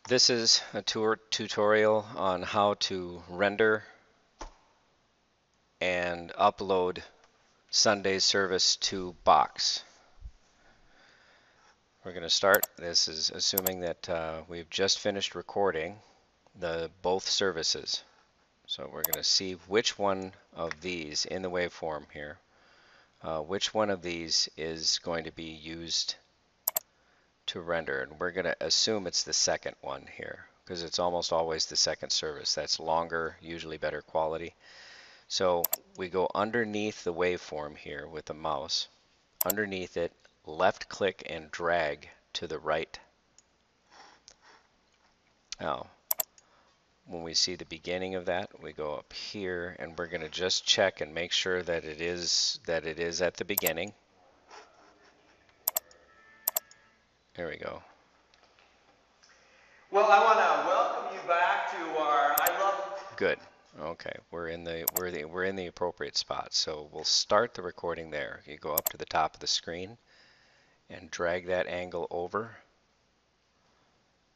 This is a tutorial on how to render and upload Sunday service to Box. We're going to start. This is assuming that we've just finished recording both services. So we're going to see which one of these in the waveform here, which one of these is going to be used to render. And we're going to assume it's the second one here, because it's almost always the second service. That's longer, usually better quality. So we go underneath the waveform here with the mouse, underneath it, left click and drag to the right. Now, when we see the beginning of that, we go up here and we're going to just check and make sure that it is at the beginning. There we go. Well, I want to welcome you back to our I Love. Good. Okay, we're in the appropriate spot. So we'll start the recording there. You go up to the top of the screen and drag that angle over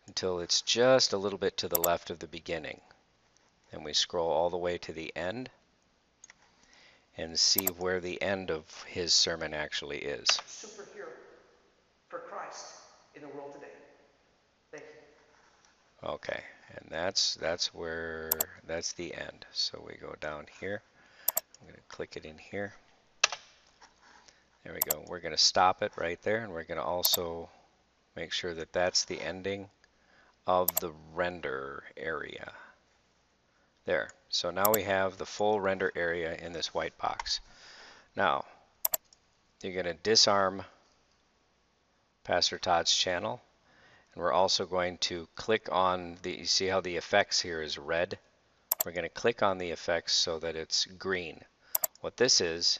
until it's just a little bit to the left of the beginning. And we scroll all the way to the end and see where the end of his sermon actually is. Superhero for Christ in the world today. Thank you. Okay, and that's the end. So we go down here. I'm going to click it in here. There we go. We're going to stop it right there, and we're going to also make sure that that's the ending of the render area. There. So now we have the full render area in this white box. Now, you're going to disarm Pastor Todd's channel. And we're also going to click on you see how the effects here is red? We're going to click on the effects so that it's green. What this is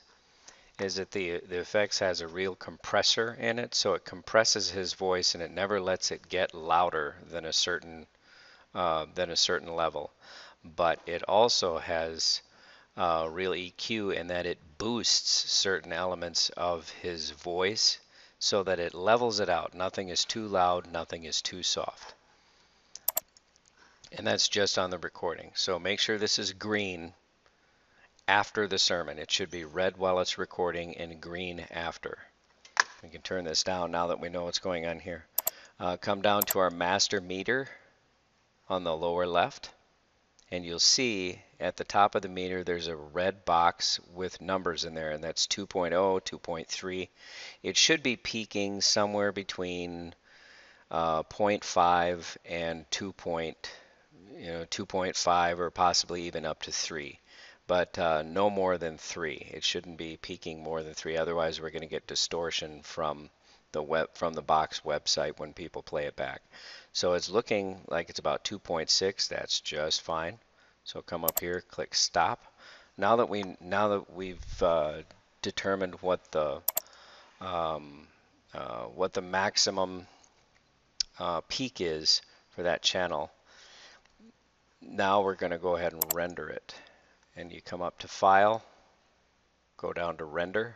that the effects has a real compressor in it, so it compresses his voice and it never lets it get louder than a certain level. But it also has real EQ in that it boosts certain elements of his voice so that it levels it out. Nothing is too loud, nothing is too soft. And that's just on the recording. So make sure this is green after the sermon. It should be red while it's recording and green after. We can turn this down now that we know what's going on here. Come down to our master meter on the lower left, and you'll see at the top of the meter there's a red box with numbers in there, and that's 2.0, 2.3. It should be peaking somewhere between 0.5 and 2.5 or possibly even up to 3. But no more than 3. It shouldn't be peaking more than 3. Otherwise, we're going to get distortion from the Box website when people play it back. So it's looking like it's about 2.6. That's just fine. So come up here, click stop. Now that we've determined what the maximum peak is for that channel, now we're going to go ahead and render it. And you come up to File, go down to Render,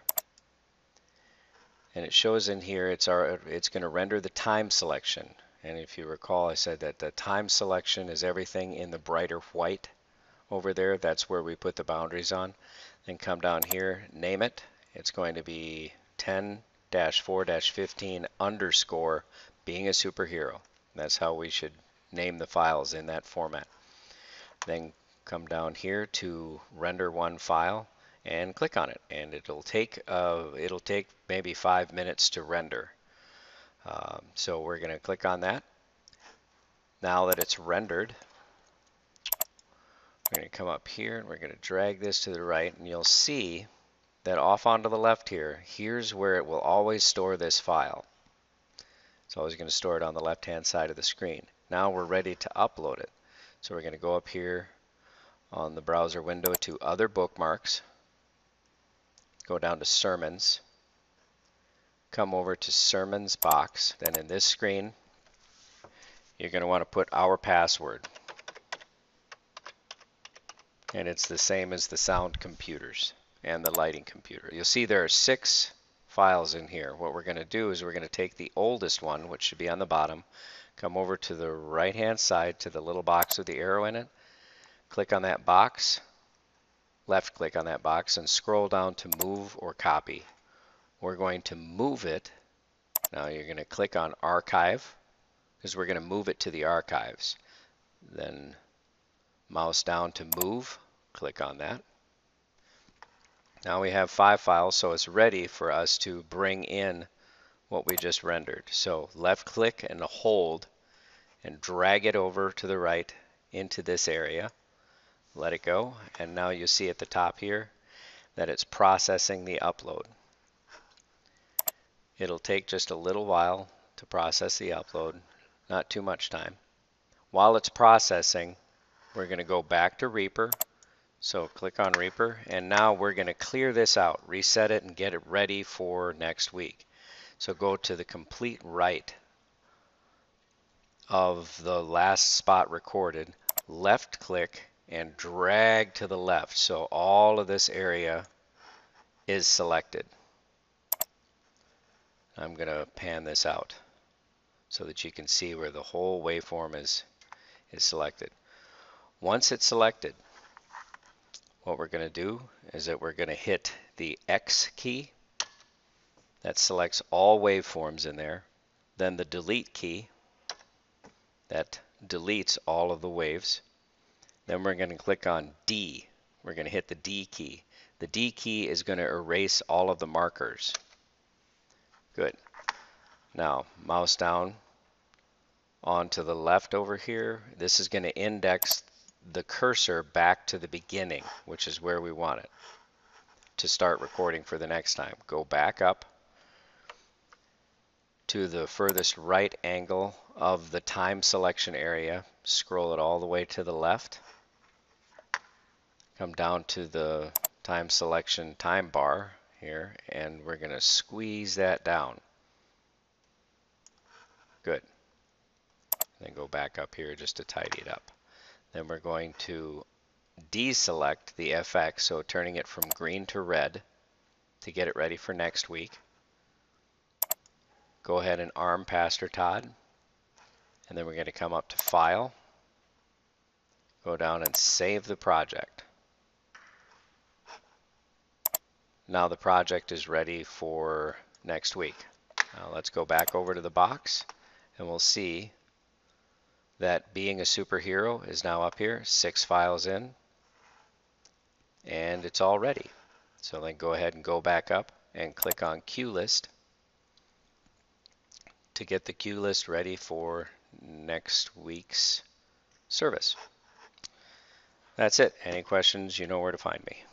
and it shows in here it's going to render the time selection. And if you recall, I said that the time selection is everything in the brighter white over there. That's where we put the boundaries on. Then come down here, name it. It's going to be 10-4-15 underscore being a superhero. That's how we should name the files in that format. Then come down here to render one file and click on it, and it'll take maybe 5 minutes to render. So we're going to click on that. Now that it's rendered, we're going to come up here and we're going to drag this to the right, and you'll see that off onto the left here's where it will always store this file. It's always going to store it on the left hand side of the screen. Now we're ready to upload it. So we're going to go up here on the browser window to Other Bookmarks, go down to Sermons, come over to Sermons box. Then in this screen, you're going to want to put our password. And it's the same as the sound computers and the lighting computer. You'll see there are 6 files in here. What we're going to do is we're going to take the oldest one, which should be on the bottom, come over to the right hand side to the little box with the arrow in it, click on that box, left click on that box, and scroll down to move or copy. We're going to move it. Now you're going to click on archive because we're going to move it to the archives. Then mouse down to move, click on that. Now we have 5 files, so it's ready for us to bring in what we just rendered. So left click and hold and drag it over to the right into this area. Let it go, and now you see at the top here that it's processing the upload. It'll take just a little while to process the upload, not too much time. While it's processing, we're going to go back to Reaper. So click on Reaper, and now we're going to clear this out, reset it, and get it ready for next week. So go to the complete right of the last spot recorded, left click, and drag to the left so all of this area is selected. I'm going to pan this out so that you can see where the whole waveform is selected. Once it's selected, what we're going to do is that we're going to hit the X key. That selects all waveforms in there. Then the delete key. That deletes all of the waves. Then we're going to click on D. We're going to hit the D key. The D key is going to erase all of the markers. Good. Now mouse down onto the left over here. This is going to index the cursor back to the beginning, which is where we want it to start recording for the next time. Go back up to the furthest right angle of the time selection area. Scroll it all the way to the left. Come down to the time selection time bar here, and we're going to squeeze that down. Good. Then go back up here just to tidy it up. Then we're going to deselect the FX, so turning it from green to red to get it ready for next week. Go ahead and arm Pastor Todd, and then we're going to come up to File, go down and save the project. Now the project is ready for next week. Now let's go back over to the box, and we'll see that Being a Superhero is now up here, 6 files in, and it's all ready. So then go ahead and go back up and click on Cue List to get the cue list ready for next week's service. That's it. Any questions, you know where to find me.